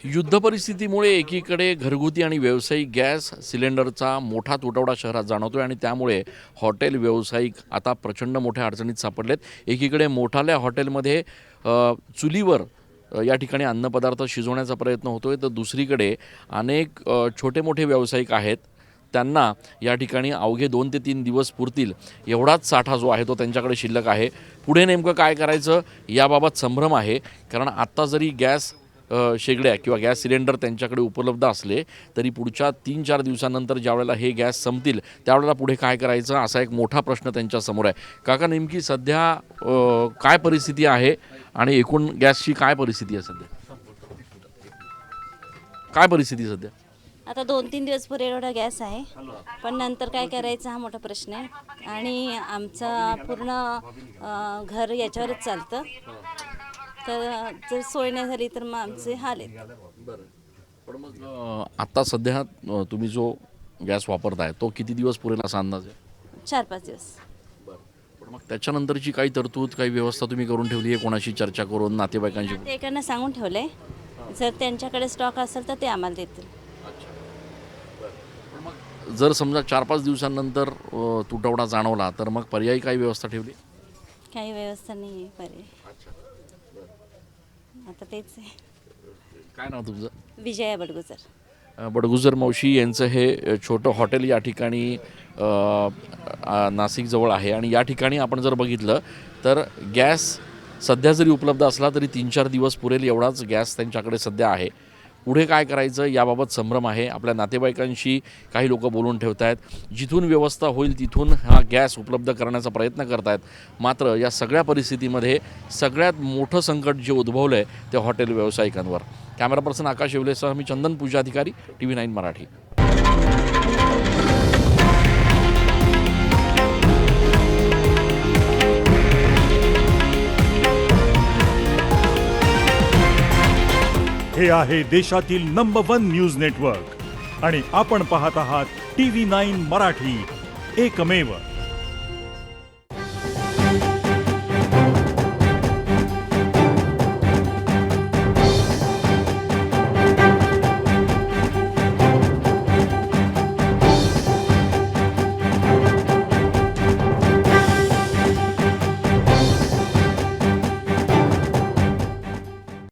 युद्ध परिस्थितीमुळे एकीकडे घरगुती आणि व्यावसायिक गॅस सिलेंडरचा मोठा तुटवडा शहरात जाणवतोय आणि त्यामुळे हॉटेल व्यावसायिक आता प्रचंड मोठ्या अडचणीत सापडलेत. एकीकडे मोठाल्या हॉटेलमध्ये चुलीवर या ठिकाणी अन्नपदार्थ शिजवण्याचा प्रयत्न होतोय, तर दुसरीकडे अनेक छोटे मोठे व्यावसायिक आहेत. त्यांना या ठिकाणी अवघे 2 ते 3 दिवस पुरतील एवढाच साठा जो आहे तो त्यांच्याकडे शिल्लक आहे. पुढे नेमकं काय करायचं याबाबत संभ्रम आहे. कारण आत्ता जरी गॅस शेगड्या किंवा गॅस सिलेंडर त्यांच्याकडे उपलब्ध असले तरी पुढच्या 3-4 दिवसानंतर ज्यावेळेला हे गॅस संपतील त्यावेळेला पुढे काय करायचं असा एक मोठा प्रश्न त्यांच्यासमोर आहे. काका, नेमकी सध्या काय परिस्थिती आहे आणि एकूण गॅसची काय परिस्थिती आहे सध्या? काय परिस्थिती सध्या? आता 2-3 दिवस पुरेल एवढा गॅस आहे, पण नंतर काय करायचं हा मोठा प्रश्न आहे. आणि आमचं पूर्ण घर याच्यावरच चालतं, तर जर सोय नाही झाली तर मग आमचे हाल आहेत. पण मग आत्ता सध्या तुम्ही जो गॅस वापरताय तो किती दिवस पुरेल असा अंदाज आहे? 4-5 दिवस. पण मग त्याच्यानंतरची काही तरतूद, काही व्यवस्था तुम्ही करून ठेवली आहे कोणाशी चर्चा करून, नातेवाईकांशी? ते एकांना सांगून ठेवलंय, जर त्यांच्याकडे स्टॉक असेल तर ते आम्हाला देतील. पण मग जर समजा 4-5 दिवसांनंतर तुटवडा जाणवला तर मग पर्यायी काही व्यवस्था ठेवली? काही व्यवस्था नाही आहे पर्याय. आता तेच आहे. काय नाव तुमचं? विजया बडगुजर. बडगुजर मावशी यांचं हे छोटं हॉटेल या ठिकाणी नाशिकजवळ आहे आणि या ठिकाणी आपण जर बघितलं तर गॅस सध्या जरी उपलब्ध असला तरी 3-4 दिवस पुरेल एवढाच गॅस त्यांच्याकडे सध्या आहे. पुढे काय करायचं याबाबत संभ्रम आहे. आपल्या नातेवाईकांशी काही लोक बोलून ठेवत आहेत, जिथून व्यवस्था होईल तिथून हा गॅस उपलब्ध करण्याचा प्रयत्न करत आहेत. मात्र या सगळ्या परिस्थितीमध्ये सगळ्यात मोठं संकट जे उद्भवलं आहे ते हॉटेल व्यावसायिकांवर. कॅमेरा पर्सन आकाश येवलेसह मी चंदन पूजाधिकारी, TV9 मराठी. हे आहे देशातील नंबर 1 न्यूज नेटवर्क आणि आपण पाहत आहात TV9 मराठी, एकमेव.